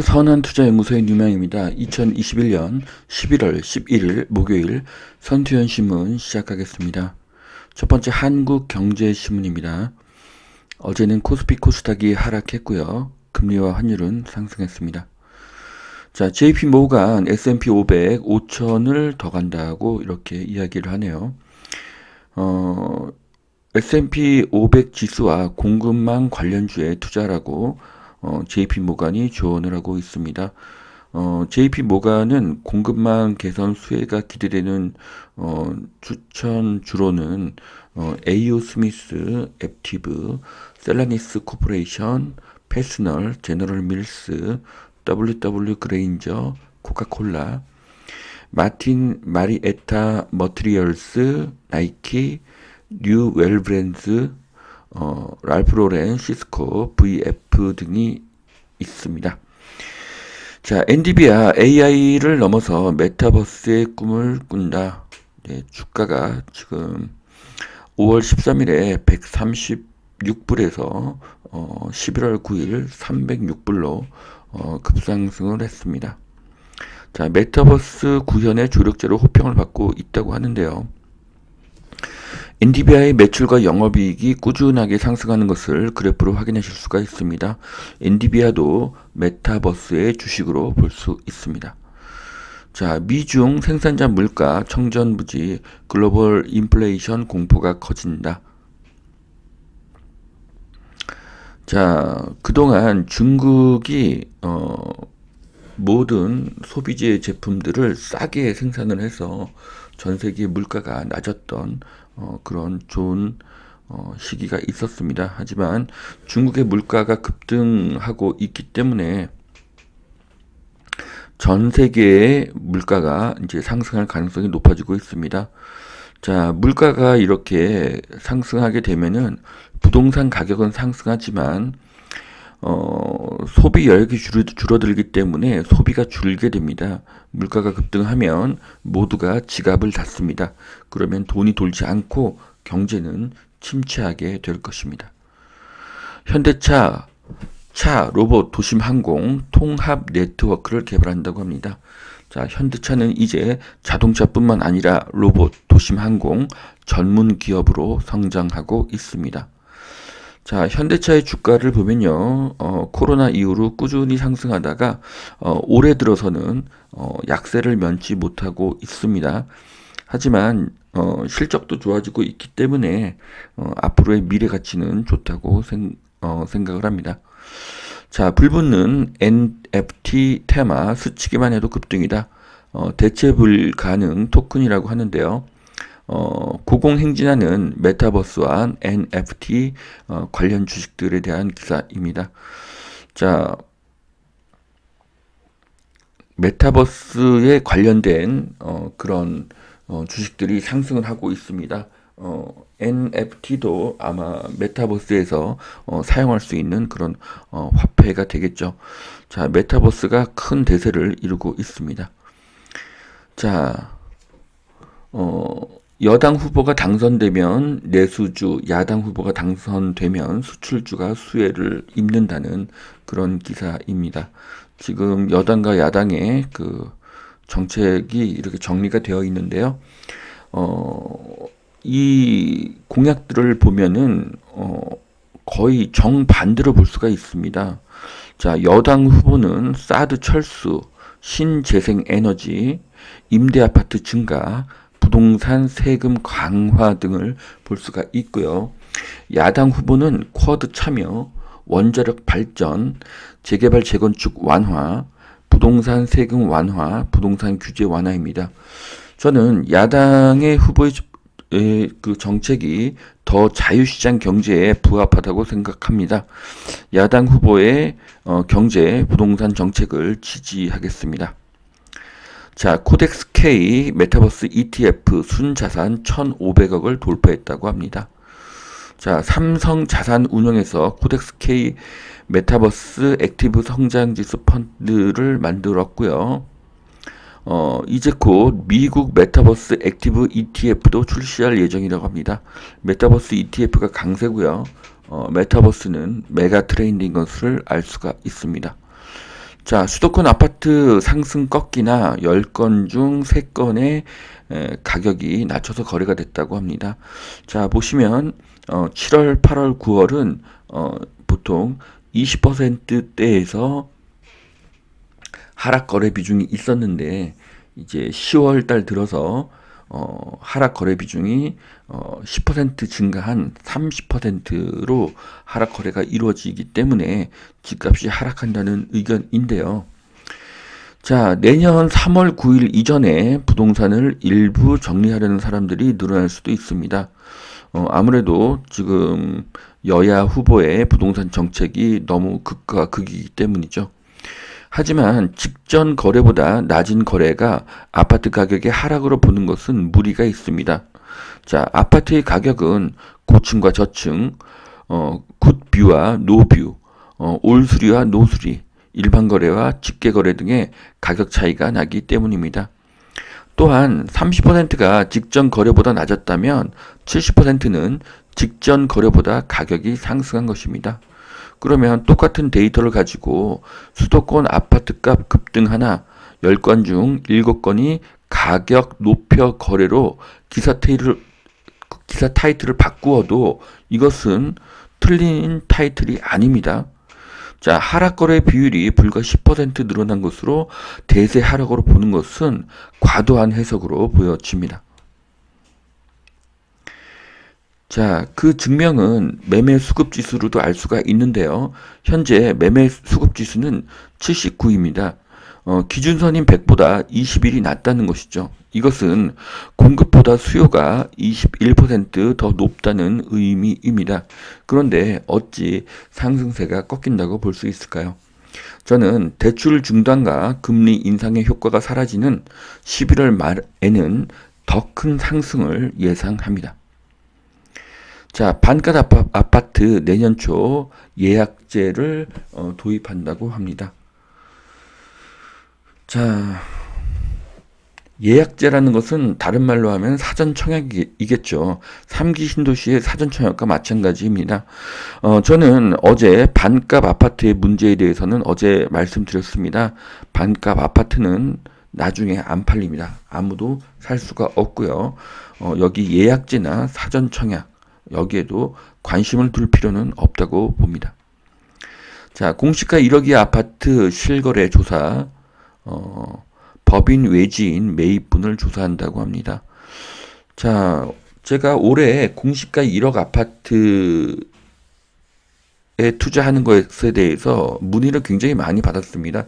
선한투자연구소의 뉴명입니다. 2021년 11월 11일 목요일 선투연신문 시작하겠습니다. 첫 번째 한국경제신문입니다. 어제는 코스피 코스닥이 하락했고요. 금리와 환율은 상승했습니다. 자, JP 모간 S&P 500 5천을 더 간다고 이렇게 이야기를 하네요. S&P 500 지수와 공급망 관련주에 투자라고 JP 모간이 조언을 하고 있습니다. JP 모간은 공급망 개선 수혜가 기대되는 추천주로는 AO 스미스, 앱티브, 셀라니스 코퍼레이션, 패스널, 제너럴 밀스, WW 그레인저, 코카콜라, 마틴 마리에타 머트리얼스, 나이키, 뉴 웰브랜드, 랄프 로렌, 시스코, VF 등이 있습니다. 자, 엔디비아 AI를 넘어서 메타버스의 꿈을 꾼다. 네, 주가가 지금 5월 13일에 136불에서 11월 9일 306불로 급상승을 했습니다. 자, 메타버스 구현의 조력자로 호평을 받고 있다고 하는데요. 엔디비아의 매출과 영업이익이 꾸준하게 상승하는 것을 그래프로 확인하실 수가 있습니다. 엔디비아도 메타버스의 주식으로 볼 수 있습니다. 자, 미중 생산자 물가 청전부지 글로벌 인플레이션 공포가 커진다. 자, 그동안 중국이 모든 소비재 제품들을 싸게 생산을 해서 전 세계 물가가 낮았던 그런 좋은 시기가 있었습니다. 하지만 중국의 물가가 급등하고 있기 때문에 전 세계의 물가가 이제 상승할 가능성이 높아지고 있습니다. 자, 물가가 이렇게 상승하게 되면은 부동산 가격은 상승하지만 소비 여력이 줄어들기 때문에 소비가 줄게 됩니다. 물가가 급등하면 모두가 지갑을 닫습니다. 그러면 돈이 돌지 않고 경제는 침체하게 될 것입니다. 현대차, 로봇, 도심 항공, 통합 네트워크를 개발한다고 합니다. 자, 현대차는 이제 자동차뿐만 아니라 로봇, 도심 항공 전문 기업으로 성장하고 있습니다. 자, 현대차의 주가를 보면요, 코로나 이후로 꾸준히 상승하다가, 올해 들어서는, 약세를 면치 못하고 있습니다. 하지만, 실적도 좋아지고 있기 때문에, 앞으로의 미래 가치는 좋다고 생각을 합니다. 자, 불붙는 NFT 테마 스치기만 해도 급등이다. 대체 불가능 토큰이라고 하는데요. 고공행진하는 메타버스와 NFT 관련 주식들에 대한 기사입니다. 자, 메타버스에 관련된 그런 주식들이 상승을 하고 있습니다. NFT도 아마 메타버스에서 사용할 수 있는 그런 화폐가 되겠죠. 자, 메타버스가 큰 대세를 이루고 있습니다. 자, 여당 후보가 당선되면 내수주, 야당 후보가 당선되면 수출주가 수혜를 입는다는 그런 기사입니다. 지금 여당과 야당의 그 정책이 이렇게 정리가 되어 있는데요. 이 공약들을 보면은 거의 정반대로 볼 수가 있습니다. 자, 여당 후보는 사드 철수, 신재생 에너지, 임대 아파트 증가, 부동산 세금 강화 등을 볼 수가 있고요. 야당 후보는 쿼드 참여, 원자력 발전, 재개발 재건축 완화, 부동산 세금 완화, 부동산 규제 완화입니다. 저는 야당의 후보의 그 정책이 더 자유시장 경제에 부합하다고 생각합니다. 야당 후보의 경제, 부동산 정책을 지지하겠습니다. 자, 코덱스 K 메타버스 ETF 순자산 1,500억을 돌파했다고 합니다. 자, 삼성 자산운용에서 코덱스 K 메타버스 액티브 성장지수 펀드를 만들었고요. 이제 곧 미국 메타버스 액티브 ETF도 출시할 예정이라고 합니다. 메타버스 ETF가 강세고요. 메타버스는 메가 트렌드인 것을 알 수가 있습니다. 자, 수도권 아파트 상승 꺾이나 10건 중 3건의 가격이 낮춰서 거래가 됐다고 합니다. 자, 보시면 7월, 8월, 9월은 보통 20%대에서 하락 거래 비중이 있었는데 이제 10월 달 들어서 하락 거래 비중이 10% 증가한 30%로 하락 거래가 이루어지기 때문에 집값이 하락한다는 의견인데요. 자, 내년 3월 9일 이전에 부동산을 일부 정리하려는 사람들이 늘어날 수도 있습니다. 아무래도 지금 여야 후보의 부동산 정책이 너무 극과 극이기 때문이죠. 하지만 직전 거래보다 낮은 거래가 아파트 가격의 하락으로 보는 것은 무리가 있습니다. 자, 아파트의 가격은 고층과 저층, 굿뷰와 노뷰, 올수리와 노수리, 일반 거래와 직계 거래 등의 가격 차이가 나기 때문입니다. 또한 30%가 직전 거래보다 낮았다면 70%는 직전 거래보다 가격이 상승한 것입니다. 그러면 똑같은 데이터를 가지고 수도권 아파트값 급등하나 10건 중 7건이 가격 높여 거래로 기사 타이틀을 바꾸어도 이것은 틀린 타이틀이 아닙니다. 자, 하락거래 비율이 불과 10% 늘어난 것으로 대세 하락으로 보는 것은 과도한 해석으로 보여집니다. 자, 그 증명은 매매 수급 지수로도 알 수가 있는데요. 현재 매매 수급 지수는 79입니다. 기준선인 100보다 21이 낮다는 것이죠. 이것은 공급보다 수요가 21%더 높다는 의미입니다. 그런데 어찌 상승세가 꺾인다고 볼 수 있을까요? 저는 대출 중단과 금리 인상의 효과가 사라지는 11월 말에는 더 큰 상승을 예상합니다. 자, 반가 아파트 내년 초 예약제를 도입한다고 합니다. 자, 예약제라는 것은 다른 말로 하면 사전청약이겠죠. 3기 신도시의 사전청약과 마찬가지입니다. 저는 어제 반값 아파트의 문제에 대해서는 어제 말씀드렸습니다. 반값 아파트는 나중에 안 팔립니다. 아무도 살 수가 없고요. 여기 예약제나 사전청약 여기에도 관심을 둘 필요는 없다고 봅니다. 자, 공시가 1억이 아파트 실거래 조사, 법인 외지인 매입분을 조사한다고 합니다. 자, 제가 올해 공시가 1억 아파트에 투자하는 것에 대해서 문의를 굉장히 많이 받았습니다.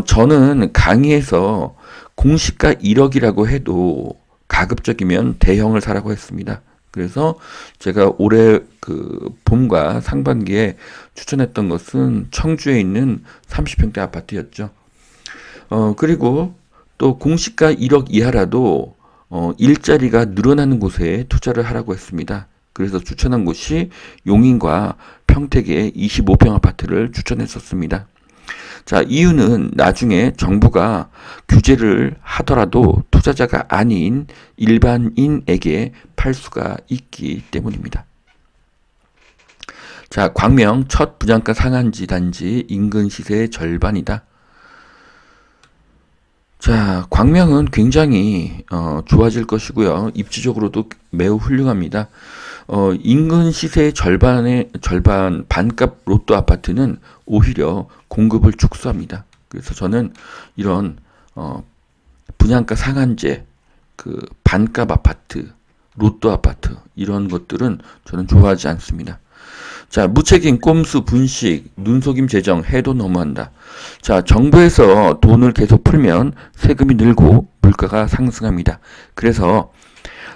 저는 강의에서 공시가 1억이라고 해도 가급적이면 대형을 사라고 했습니다. 그래서 제가 올해 그 봄과 상반기에 추천했던 것은 청주에 있는 30평대 아파트였죠. 그리고 또 공시가 1억 이하라도 일자리가 늘어나는 곳에 투자를 하라고 했습니다. 그래서 추천한 곳이 용인과 평택의 25평 아파트를 추천했었습니다. 자, 이유는 나중에 정부가 규제를 하더라도 투자자가 아닌 일반인에게 팔 수가 있기 때문입니다. 자, 광명 첫 분양가 상한지 단지 인근 시세의 절반이다. 자, 광명은 굉장히 좋아질 것이고요. 입지적으로도 매우 훌륭합니다. 인근 시세의 절반 반값 로또 아파트는 오히려 공급을 축소합니다. 그래서 저는 이런 분양가 상한제, 그 반값 아파트, 로또 아파트 이런 것들은 저는 좋아하지 않습니다. 자, 무책임 꼼수 분식 눈속임 재정 해도 너무한다. 자, 정부에서 돈을 계속 풀면 세금이 늘고 물가가 상승합니다. 그래서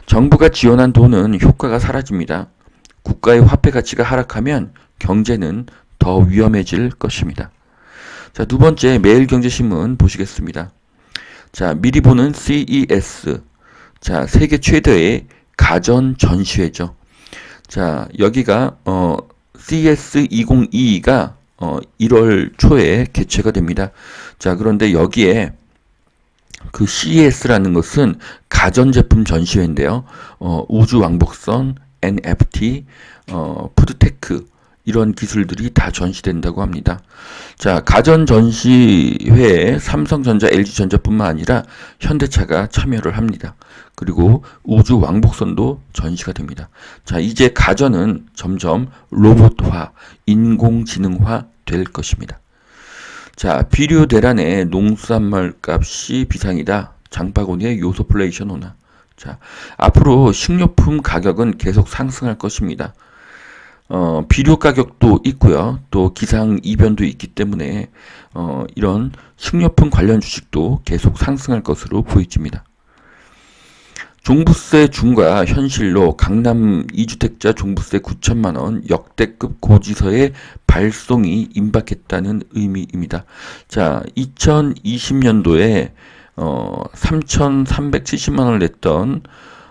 정부가 지원한 돈은 효과가 사라집니다. 국가의 화폐 가치가 하락하면 경제는 더 위험해질 것입니다. 자, 두 번째 매일경제신문 보시겠습니다. 자, 미리 보는 CES. 자, 세계 최대의 가전 전시회죠. 자, 여기가 CES 2022가 1월 초에 개최가 됩니다. 자, 그런데 여기에 그 CES라는 것은 가전제품 전시회인데요. 우주 왕복선, NFT, 푸드테크 이런 기술들이 다 전시된다고 합니다. 자, 가전 전시회에 삼성전자, LG전자뿐만 아니라 현대차가 참여를 합니다. 그리고 우주 왕복선도 전시가 됩니다. 자, 이제 가전은 점점 로봇화, 인공지능화 될 것입니다. 자, 비료 대란에 농수산물 값이 비상이다. 장바구니에 요소플레이션 오나. 자, 앞으로 식료품 가격은 계속 상승할 것입니다. 비료 가격도 있고요. 또 기상 이변도 있기 때문에 이런 식료품 관련 주식도 계속 상승할 것으로 보여집니다. 종부세 중과 현실로 강남 2주택자 종부세 9천만 원 역대급 고지서의 발송이 임박했다는 의미입니다. 자, 2020년도에 3,370만 원을 냈던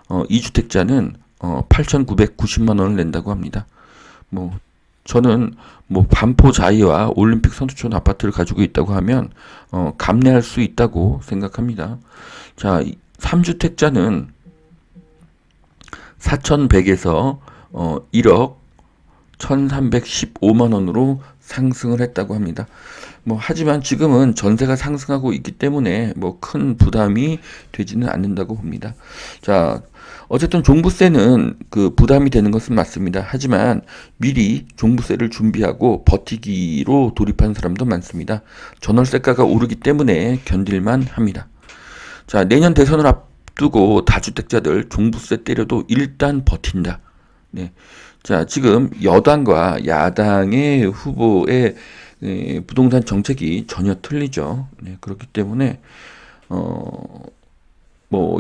2주택자는 8,990만 원을 낸다고 합니다. 저는 반포자이와 올림픽 선수촌 아파트를 가지고 있다고 하면 감내할 수 있다고 생각합니다. 자, 3주택자는 4,100에서 1억 1,315만 원으로 상승을 했다고 합니다. 하지만 지금은 전세가 상승하고 있기 때문에 큰 부담이 되지는 않는다고 봅니다. 자, 어쨌든 종부세는 부담이 되는 것은 맞습니다. 하지만 미리 종부세를 준비하고 버티기로 돌입한 사람도 많습니다. 전월세가가 오르기 때문에 견딜만 합니다. 자, 내년 대선을 앞두고 다주택자들 종부세 때려도 일단 버틴다. 네. 자, 지금 여당과 야당의 후보의 부동산 정책이 전혀 틀리죠. 네, 그렇기 때문에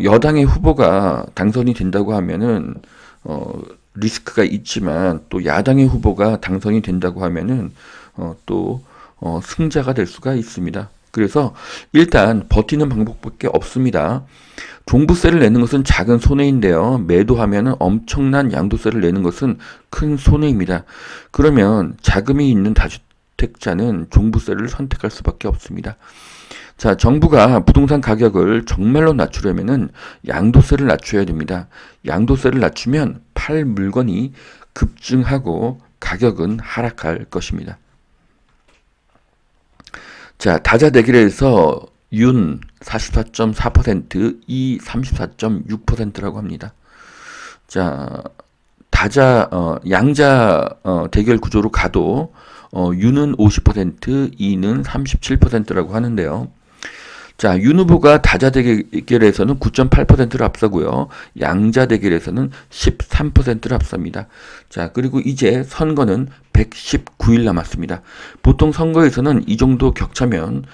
여당의 후보가 당선이 된다고 하면은 리스크가 있지만 또 야당의 후보가 당선이 된다고 하면은 또 승자가 될 수가 있습니다. 그래서 일단 버티는 방법밖에 없습니다. 종부세를 내는 것은 작은 손해인데요. 매도하면 엄청난 양도세를 내는 것은 큰 손해입니다. 그러면 자금이 있는 다주택자는 종부세를 선택할 수밖에 없습니다. 자, 정부가 부동산 가격을 정말로 낮추려면은 양도세를 낮춰야 됩니다. 양도세를 낮추면 팔 물건이 급증하고 가격은 하락할 것입니다. 자, 다자 대결에서 윤 44.4%, 이 34.6%라고 합니다. 자, 양자 대결 구조로 가도 윤은 50%, 이는 37%라고 하는데요. 자, 윤 후보가 다자 대결에서는 9.8%를 앞서고요. 양자 대결에서는 13%를 앞섭니다. 자, 그리고 이제 선거는 119일 남았습니다. 보통 선거에서는 이 정도 격차면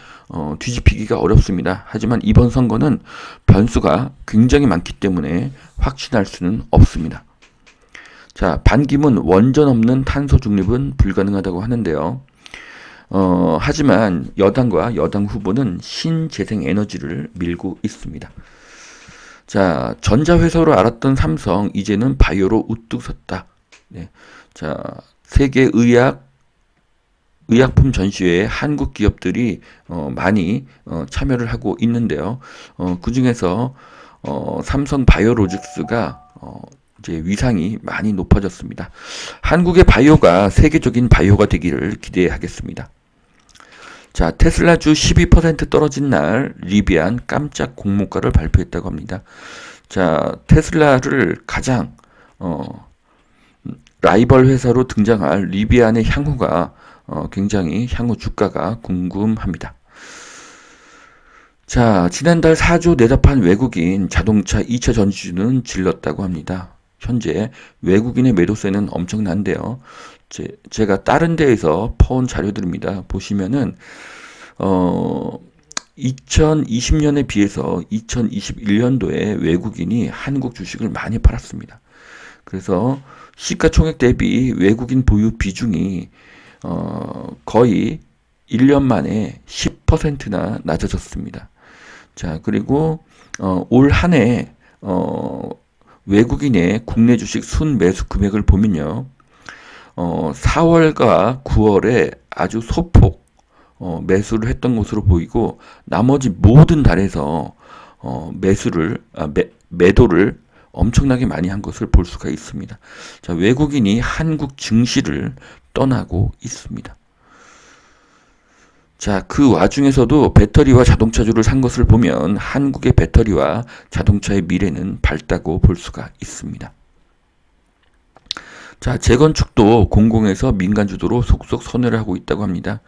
뒤집히기가 어렵습니다. 하지만 이번 선거는 변수가 굉장히 많기 때문에 확신할 수는 없습니다. 자, 반기문 원전 없는 탄소 중립은 불가능하다고 하는데요. 하지만 여당과 여당 후보는 신재생 에너지를 밀고 있습니다. 자, 전자회사로 알았던 삼성, 이제는 바이오로 우뚝 섰다. 네. 자, 세계 의약품 전시회에 한국 기업들이 많이 참여를 하고 있는데요. 그 중에서 삼성 바이오로직스가 이제 위상이 많이 높아졌습니다. 한국의 바이오가 세계적인 바이오가 되기를 기대하겠습니다. 자, 테슬라주 12% 떨어진 날 리비안 깜짝 공모가를 발표했다고 합니다. 자, 테슬라를 가장 라이벌 회사로 등장할 리비안의 향후가 굉장히 향후 주가가 궁금합니다. 자, 지난달 4조 내답한 외국인 자동차 2차 전지주는 질렀다고 합니다. 현재 외국인의 매도세는 엄청난데요. 제가 다른 데에서 퍼온 자료들입니다. 보시면은 2020년에 비해서 2021년도에 외국인이 한국 주식을 많이 팔았습니다. 그래서 시가총액 대비 외국인 보유 비중이 거의 1년 만에 10%나 낮아졌습니다. 자, 그리고 올 한 해 외국인의 국내 주식 순매수 금액을 보면요. 4월과 9월에 아주 소폭 매수를 했던 것으로 보이고 나머지 모든 달에서 매도를 엄청나게 많이 한 것을 볼 수가 있습니다. 자, 외국인이 한국 증시를 떠나고 있습니다. 자, 그 와중에서도 배터리와 자동차주를 산 것을 보면 한국의 배터리와 자동차의 미래는 밝다고 볼 수가 있습니다. 자, 재건축도 공공에서 민간 주도로 속속 선회를 하고 있다고 합니다.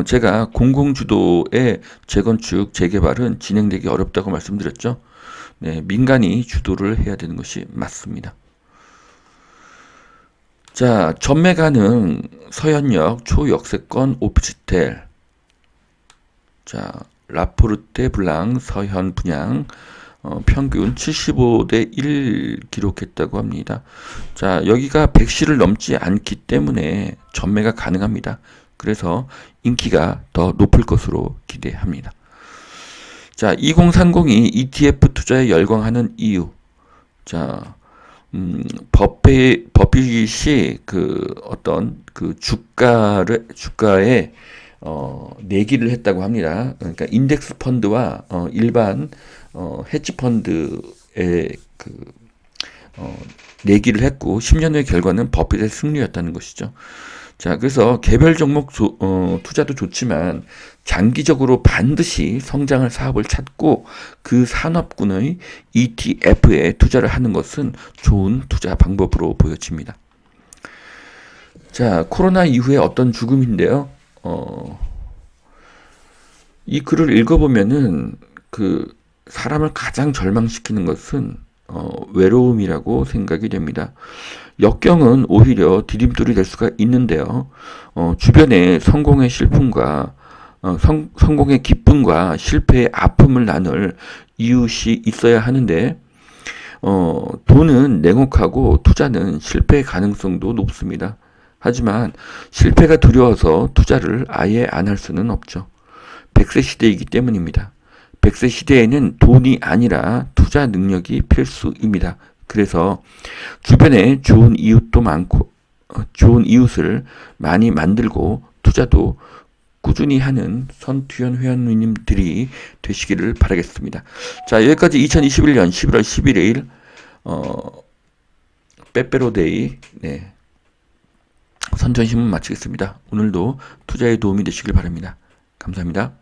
제가 공공 주도의 재건축, 재개발은 진행되기 어렵다고 말씀드렸죠. 네, 민간이 주도를 해야 되는 것이 맞습니다. 자, 전매 가능 서현역 초역세권 오피스텔. 자, 라포르테 블랑 서현 분양 평균 75대 1 기록했다고 합니다. 자, 여기가 100시를 넘지 않기 때문에 전매가 가능합니다. 그래서 인기가 더 높을 것으로 기대합니다. 자, 2030이 ETF 투자에 열광하는 이유. 자, 버핏이 주가에 내기를 했다고 합니다. 그러니까 인덱스 펀드와 일반 헤지 펀드에 내기를 했고 10년 후의 결과는 버핏의 승리였다는 것이죠. 자, 그래서 개별 종목 투자도 좋지만 장기적으로 반드시 성장할 사업을 찾고 그 산업군의 ETF에 투자를 하는 것은 좋은 투자 방법으로 보여집니다. 자, 코로나 이후에 어떤 죽음인데요. 이 글을 읽어보면은 사람을 가장 절망시키는 것은 외로움이라고 생각이 됩니다. 역경은 오히려 디딤돌이 될 수가 있는데요. 주변에 성공의 슬픔과 성공의 기쁨과 실패의 아픔을 나눌 이웃이 있어야 하는데 돈은 냉혹하고 투자는 실패의 가능성도 높습니다. 하지만 실패가 두려워서 투자를 아예 안 할 수는 없죠. 100세 시대이기 때문입니다. 100세 시대에는 돈이 아니라 투자 능력이 필수입니다. 그래서 주변에 좋은 이웃도 많고 좋은 이웃을 많이 만들고 투자도 꾸준히 하는 선투현 회원님들이 되시기를 바라겠습니다. 자, 여기까지 2021년 11월 11일 빼빼로데이 선전신문 마치겠습니다. 오늘도 투자에 도움이 되시길 바랍니다. 감사합니다.